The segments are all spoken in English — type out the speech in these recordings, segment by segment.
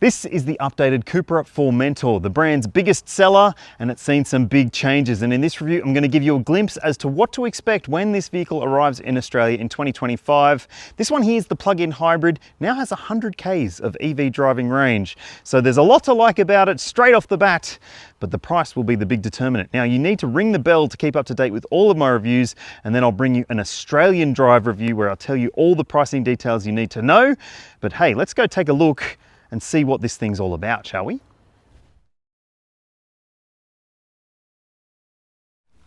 This is the updated Cupra Formentor, the brand's biggest seller, and it's seen some big changes. And in this review, I'm going to give you a glimpse as to what to expect when this vehicle arrives in Australia in 2025. This one here is the plug-in hybrid, now has 100 Ks of EV driving range. So there's a lot to like about it straight off the bat, but the price will be the big determinant. Now you need to ring the bell to keep up to date with all of my reviews, and then I'll bring you an Australian drive review where I'll tell you all the pricing details you need to know. But hey, let's go take a look and see what this thing's all about, shall we?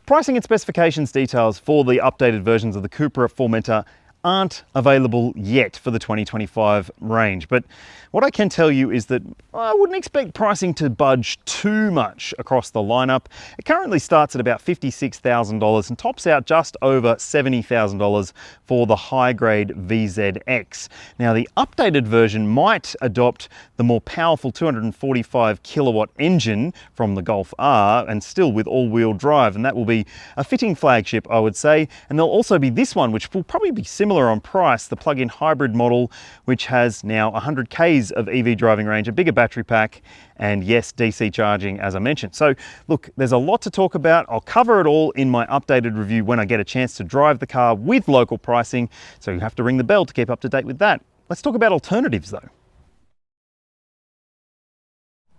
Pricing and specifications details for the updated versions of the Cupra Formentor aren't available yet for the 2025 range, but what I can tell you is that I wouldn't expect pricing to budge too much across the lineup. It currently starts at about $56,000 and tops out just over $70,000 for the high-grade VZX. Now the updated version might adopt the more powerful 245 kilowatt engine from the Golf R and still with all-wheel drive, and that will be a fitting flagship, I would say. And there'll also be this one, which will probably be similar on price, the plug-in hybrid model, which has now 100 Ks of EV driving range, a bigger battery pack, and yes, DC charging, as I mentioned. So look, there's a lot to talk about. I'll cover it all in my updated review when I get a chance to drive the car with local pricing, so you have to ring the bell to keep up to date with that. Let's talk about alternatives though.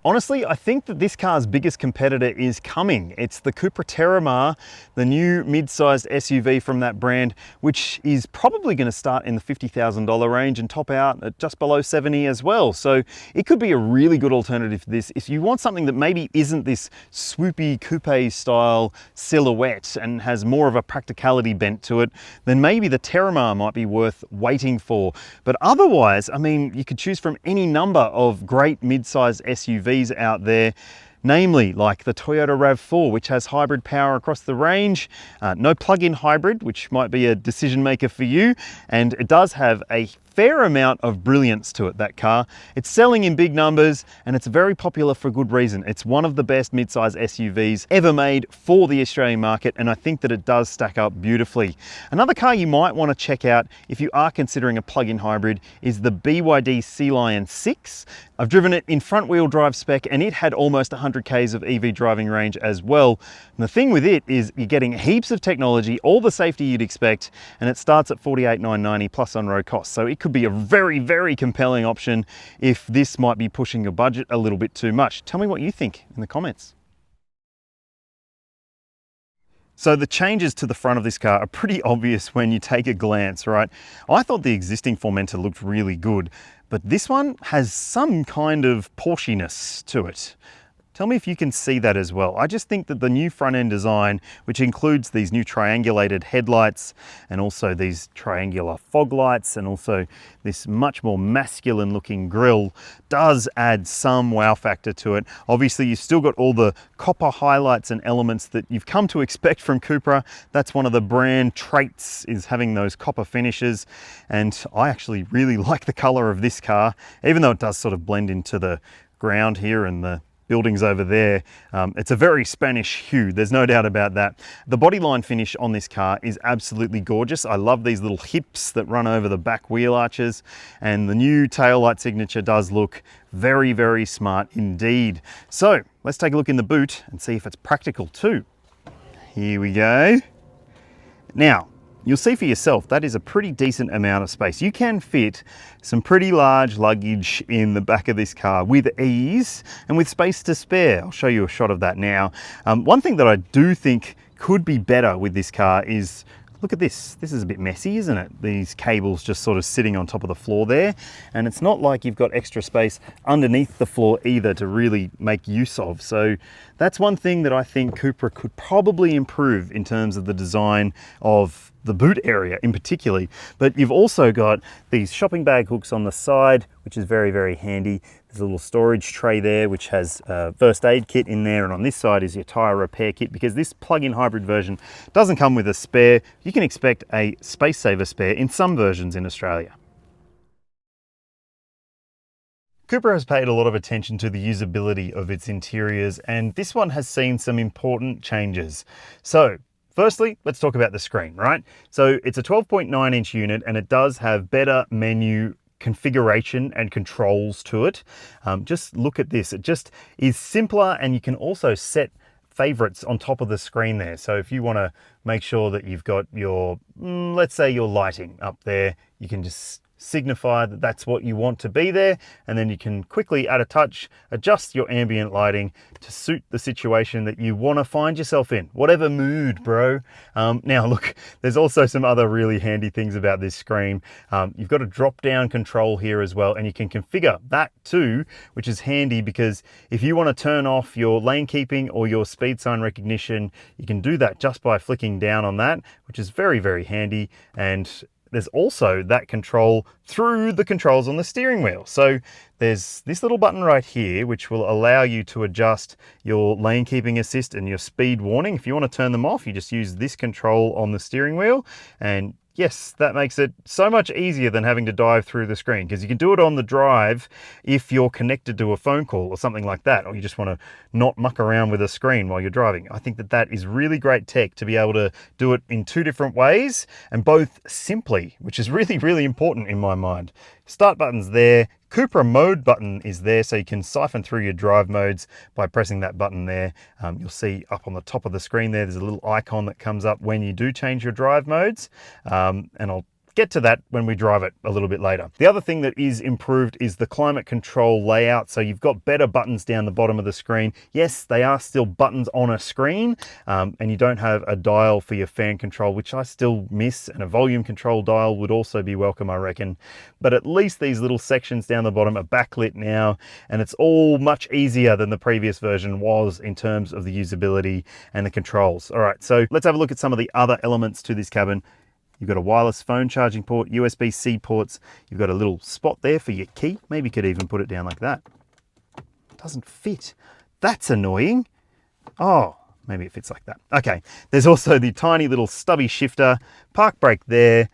Honestly, I think that this car's biggest competitor is coming. It's the Cupra Terramar, the new mid-sized SUV from that brand, which is probably going to start in the $50,000 range and top out at just below 70 as well. So it could be a really good alternative to this. If you want something that maybe isn't this swoopy coupe style silhouette and has more of a practicality bent to it, then maybe the Terramar might be worth waiting for. But otherwise, I mean, you could choose from any number of great mid-sized SUVs out there, namely like the Toyota RAV4, which has hybrid power across the range, no plug-in hybrid, which might be a decision maker for you, and it does have a fair amount of brilliance to it, that car. It's selling in big numbers and it's very popular for good reason. It's one of the best mid-size SUVs ever made for the Australian market, and I think that it does stack up beautifully. Another car you might want to check out if you are considering a plug-in hybrid is the BYD Sea Lion 6. I've driven it in front-wheel drive spec and it had almost 100 Ks of EV driving range as well. And the thing with it is you're getting heaps of technology, all the safety you'd expect, and it starts at $48,990 plus on-road costs. So it could be a very, very compelling option if this might be pushing your budget a little bit too much. Tell me what you think in the comments. So the changes to the front of this car are pretty obvious when you take a glance, right? I thought the existing Formentor looked really good, but this one has some kind of Porsche-ness to it. Tell me if you can see that as well. I just think that the new front end design, which includes these new triangulated headlights and also these triangular fog lights and also this much more masculine looking grille, does add some wow factor to it. Obviously, you've still got all the copper highlights and elements that you've come to expect from Cupra. That's one of the brand traits, is having those copper finishes. And I actually really like the color of this car, even though it does sort of blend into the ground here and the buildings over there. It's a very Spanish hue, there's no doubt about that. The bodyline finish on this car is absolutely gorgeous. I love these little hips that run over the back wheel arches, and the new taillight signature does look very, very smart indeed. So let's take a look in the boot and see if it's practical too. Here we go. Now, you'll see for yourself, that is a pretty decent amount of space. You can fit some pretty large luggage in the back of this car with ease and with space to spare. I'll show you a shot of that now. One thing that I do think could be better with this car is, look at this. This is a bit messy, isn't it? These cables just sort of sitting on top of the floor there. And it's not like you've got extra space underneath the floor either to really make use of. So that's one thing that I think Cupra could probably improve in terms of the design of the boot area in particular. But you've also got these shopping bag hooks on the side, which is very, very handy. There's a little storage tray there, which has a first aid kit in there. And on this side is your tire repair kit, because this plug-in hybrid version doesn't come with a spare. You can expect a space saver spare in some versions in Australia. Cupra has paid a lot of attention to the usability of its interiors, and this one has seen some important changes. So firstly, let's talk about the screen, right? So it's a 12.9-inch unit and it does have better menu configuration and controls to it. Just look at this. It just is simpler, and you can also set favorites on top of the screen there. So if you want to make sure that you've got your, let's say your lighting up there, you can just signify that that's what you want to be there, and then you can quickly at a touch adjust your ambient lighting to suit the situation that you want to find yourself in, whatever mood, bro. Now look, there's also some other really handy things about this screen. You've got a drop down control here as well, and you can configure that too, which is handy because if you want to turn off your lane keeping or your speed sign recognition, you can do that just by flicking down on that, which is very, very handy. And there's also that control through the controls on the steering wheel. So there's this little button right here, which will allow you to adjust your lane keeping assist and your speed warning. If you want to turn them off, you just use this control on the steering wheel. And yes, that makes it so much easier than having to dive through the screen, because you can do it on the drive if you're connected to a phone call or something like that, or you just want to not muck around with a screen while you're driving. I think that that is really great tech to be able to do it in two different ways, and both simply, which is really, really important in my mind. Start button's there. Cupra mode button is there, so you can siphon through your drive modes by pressing that button there. You'll see up on the top of the screen there's a little icon that comes up when you do change your drive modes, and I'll get to that when we drive it a little bit later. The other thing that is improved is the climate control layout. So you've got better buttons down the bottom of the screen. Yes, they are still buttons on a screen, and you don't have a dial for your fan control, which I still miss, and a volume control dial would also be welcome, I reckon. But at least these little sections down the bottom are backlit now, and it's all much easier than the previous version was in terms of the usability and the controls. All right, so let's have a look at some of the other elements to this cabin. You've got a wireless phone charging port, USB-C ports. You've got a little spot there for your key. Maybe you could even put it down like that. It doesn't fit. That's annoying. Oh, maybe it fits like that. Okay, there's also the tiny little stubby shifter, park brake there,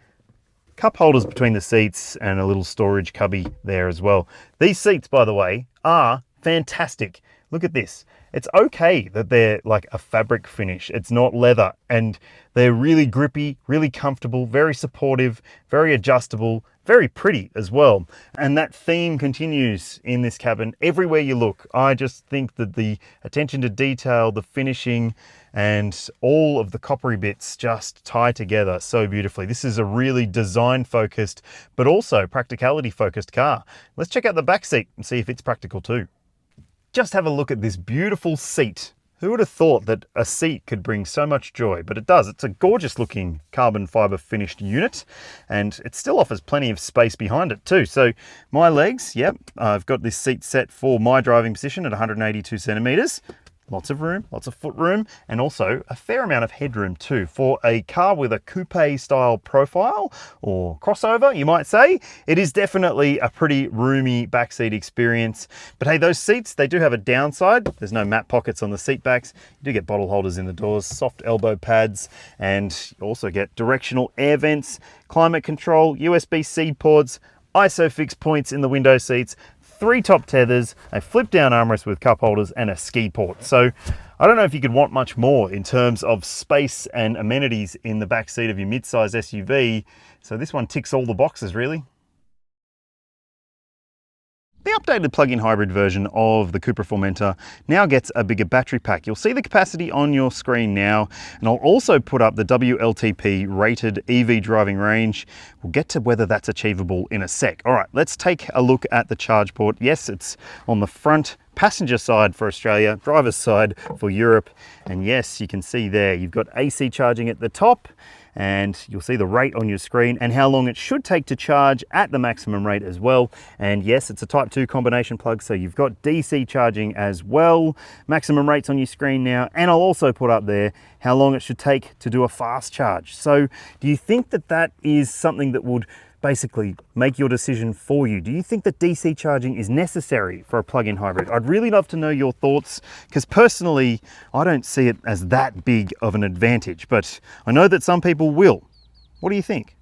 cup holders between the seats, and a little storage cubby there as well. These seats, by the way, are fantastic. Look at this. It's okay that they're like a fabric finish. It's not leather, and they're really grippy, really comfortable, very supportive, very adjustable, very pretty as well. And that theme continues in this cabin everywhere you look. I just think that the attention to detail, the finishing, and all of the coppery bits just tie together so beautifully. This is a really design focused, but also practicality focused car. Let's check out the back seat and see if it's practical too. Just have a look at this beautiful seat. Who would have thought that a seat could bring so much joy? But it does. It's a gorgeous looking carbon fiber finished unit, and it still offers plenty of space behind it too. So my legs, yep, I've got this seat set for my driving position at 182 centimeters. Lots of room, lots of foot room, and also a fair amount of headroom too. For a car with a coupe style profile, or crossover, you might say, it is definitely a pretty roomy backseat experience. But hey, those seats, they do have a downside. There's no map pockets on the seat backs. You do get bottle holders in the doors, soft elbow pads, and you also get directional air vents, climate control, USB-C ports, ISOFIX points in the window seats, 3 top tethers, a flip down armrest with cup holders, and a ski port. So I don't know if you could want much more in terms of space and amenities in the back seat of your mid-size SUV. So this one ticks all the boxes really. The updated plug-in hybrid version of the Cupra Formentor now gets a bigger battery pack. You'll see the capacity on your screen now, and I'll also put up the WLTP rated EV driving range. We'll get to whether that's achievable in a sec. All right, let's take a look at the charge port. Yes, it's on the front passenger side for Australia, driver's side for Europe. And yes, you can see there, you've got AC charging at the top, and you'll see the rate on your screen and how long it should take to charge at the maximum rate as well. And yes, it's a Type 2 combination plug, so you've got DC charging as well. Maximum rates on your screen now, and I'll also put up there how long it should take to do a fast charge. So do you think that that is something that would basically make your decision for you? Do you think that DC charging is necessary for a plug-in hybrid? I'd really love to know your thoughts, because personally, I don't see it as that big of an advantage, but I know that some people will. What do you think?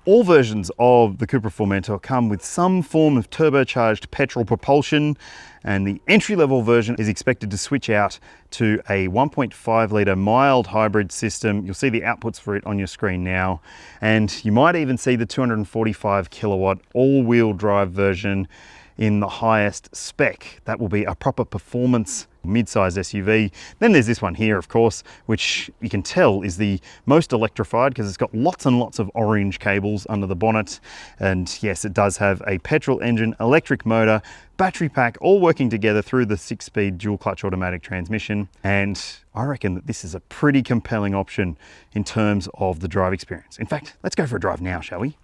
All versions of the Cupra Formentor come with some form of turbocharged petrol propulsion, and the entry-level version is expected to switch out to a 1.5 litre mild hybrid system. You'll see the outputs for it on your screen now, and you might even see the 245 kilowatt all-wheel drive version in the highest spec. That will be a proper performance mid-size SUV. Then there's this one here, of course, which you can tell is the most electrified because it's got lots and lots of orange cables under the bonnet. And yes, it does have a petrol engine, electric motor, battery pack, all working together through the 6-speed dual clutch automatic transmission. And I reckon that this is a pretty compelling option in terms of the drive experience. In fact, let's go for a drive now, shall we?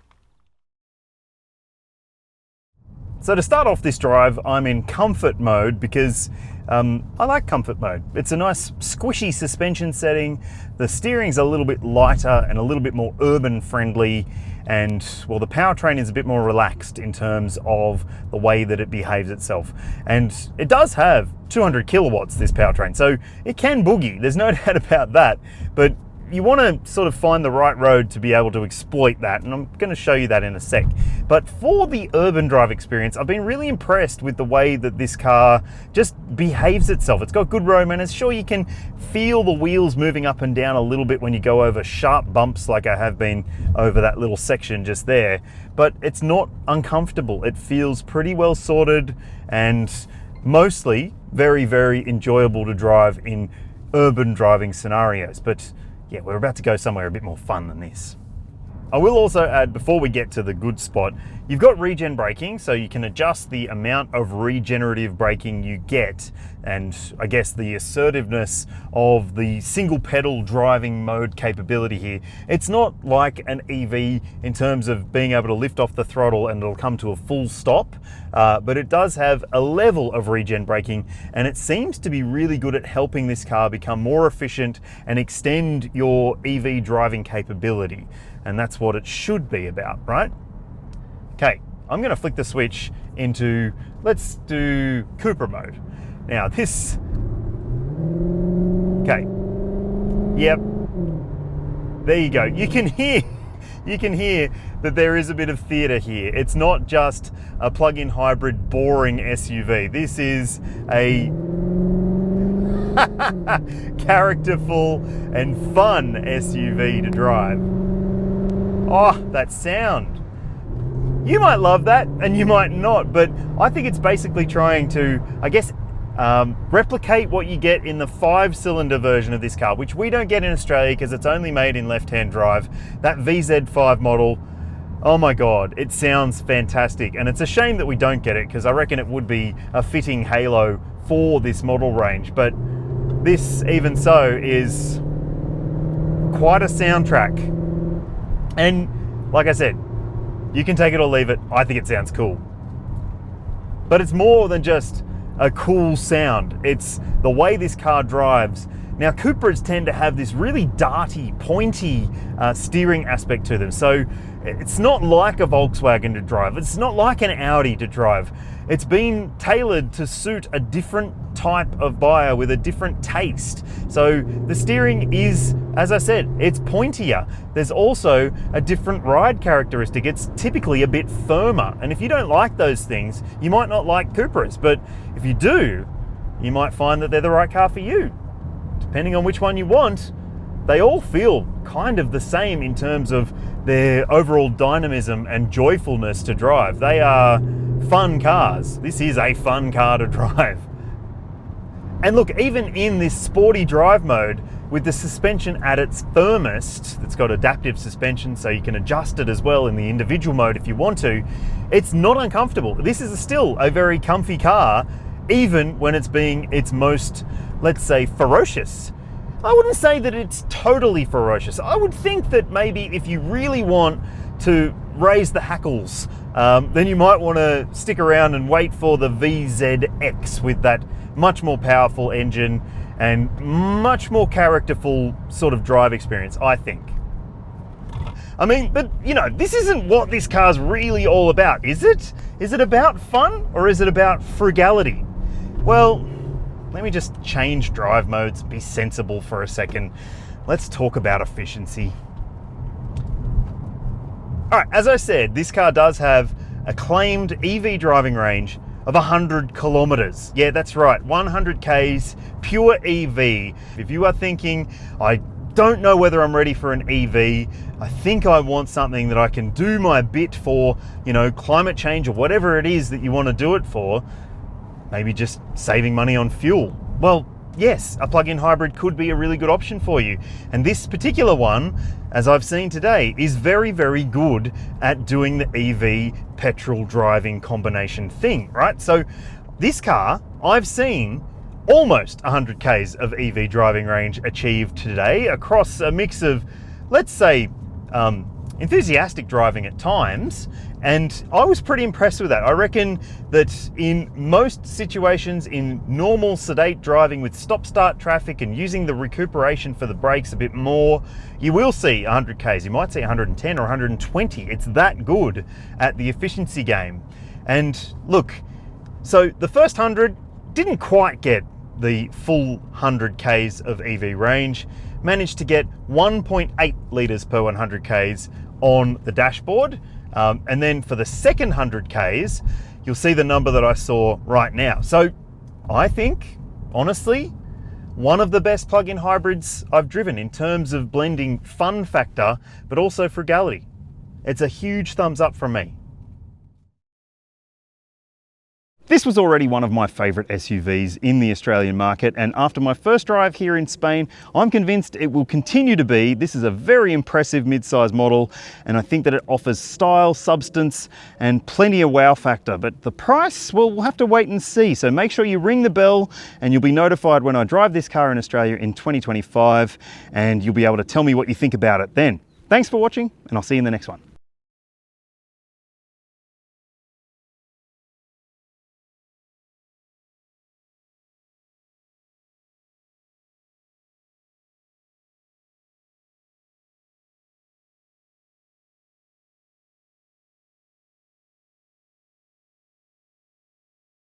So to start off this drive, I'm in comfort mode because I like comfort mode. It's a nice squishy suspension setting. The steering's a little bit lighter and a little bit more urban friendly. And well, the powertrain is a bit more relaxed in terms of the way that it behaves itself. And it does have 200 kilowatts, this powertrain. So it can boogie, there's no doubt about that. But you want to sort of find the right road to be able to exploit that, and I'm going to show you that in a sec. But for the urban drive experience, I've been really impressed with the way that this car just behaves itself. It's got good road manners. Sure, you can feel the wheels moving up and down a little bit when you go over sharp bumps like I have been over that little section just there, but it's not uncomfortable. It feels pretty well sorted and mostly very, very enjoyable to drive in urban driving scenarios. But yeah, we're about to go somewhere a bit more fun than this. I will also add, before we get to the good spot, you've got regen braking, so you can adjust the amount of regenerative braking you get, and I guess the assertiveness of the single pedal driving mode capability here. It's not like an EV in terms of being able to lift off the throttle and it'll come to a full stop, but it does have a level of regen braking, and it seems to be really good at helping this car become more efficient and extend your EV driving capability. And that's what it should be about, right? Okay, I'm gonna flick the switch into, let's do Cupra mode. Now this, okay, yep, there you go. You can hear that there is a bit of theatre here. It's not just a plug-in hybrid boring SUV. This is a characterful and fun SUV to drive. Oh, that sound. You might love that and you might not, but I think it's basically trying to, I guess, replicate what you get in the 5-cylinder version of this car, which we don't get in Australia because it's only made in left-hand drive. That VZ5 model, oh my God, it sounds fantastic. And it's a shame that we don't get it because I reckon it would be a fitting halo for this model range. But this, even so, is quite a soundtrack. And like I said, you can take it or leave it. I think it sounds cool. But it's more than just a cool sound. It's the way this car drives. Now, Cupras tend to have this really darty, pointy steering aspect to them. So it's not like a Volkswagen to drive. It's not like an Audi to drive. It's been tailored to suit a different type of buyer with a different taste. So the steering is, as I said, it's pointier. There's also a different ride characteristic. It's typically a bit firmer. And if you don't like those things, you might not like Cupras. But if you do, you might find that they're the right car for you. Depending on which one you want, they all feel kind of the same in terms of their overall dynamism and joyfulness to drive. They are fun cars. This is a fun car to drive. And look, even in this sporty drive mode, with the suspension at its firmest, it's got adaptive suspension so you can adjust it as well in the individual mode if you want to, it's not uncomfortable. This is still a very comfy car, even when it's being its most, let's say, ferocious. I wouldn't say that it's totally ferocious. I would think that maybe if you really want to raise the hackles, then you might want to stick around and wait for the VZX with that much more powerful engine and much more characterful sort of drive experience, I think. I mean, but you know, this isn't what this car's really all about, is it? Is it about fun or is it about frugality? Well, let me just change drive modes, be sensible for a second. Let's talk about efficiency. All right, as I said, this car does have a claimed EV driving range of 100 kilometers. Yeah, that's right, 100 Ks, pure EV. If you are thinking, I don't know whether I'm ready for an EV, I think I want something that I can do my bit for, you know, climate change or whatever it is that you want to do it for, maybe just saving money on fuel. Well, yes, a plug-in hybrid could be a really good option for you. And this particular one, as I've seen today, is very, very good at doing the EV petrol driving combination thing, right? So this car, I've seen almost 100 Ks of EV driving range achieved today across a mix of, let's say, enthusiastic driving at times, and I was pretty impressed with that. I reckon that in most situations, in normal sedate driving with stop-start traffic and using the recuperation for the brakes a bit more, you will see 100 Ks. You might see 110 or 120. It's that good at the efficiency game. And look, so the first 100 didn't quite get the full 100 Ks of EV range, managed to get 1.8 litres per 100 Ks on the dashboard. And then for the second 100 Ks, you'll see the number that I saw right now. So I think, honestly, one of the best plug-in hybrids I've driven in terms of blending fun factor, but also frugality. It's a huge thumbs up from me. This was already one of my favourite SUVs in the Australian market, and after my first drive here in Spain, I'm convinced it will continue to be. This is a very impressive mid-size model, and I think that it offers style, substance, and plenty of wow factor. But the price, well, we'll have to wait and see. So make sure you ring the bell, and you'll be notified when I drive this car in Australia in 2025, and you'll be able to tell me what you think about it then. Thanks for watching, and I'll see you in the next one.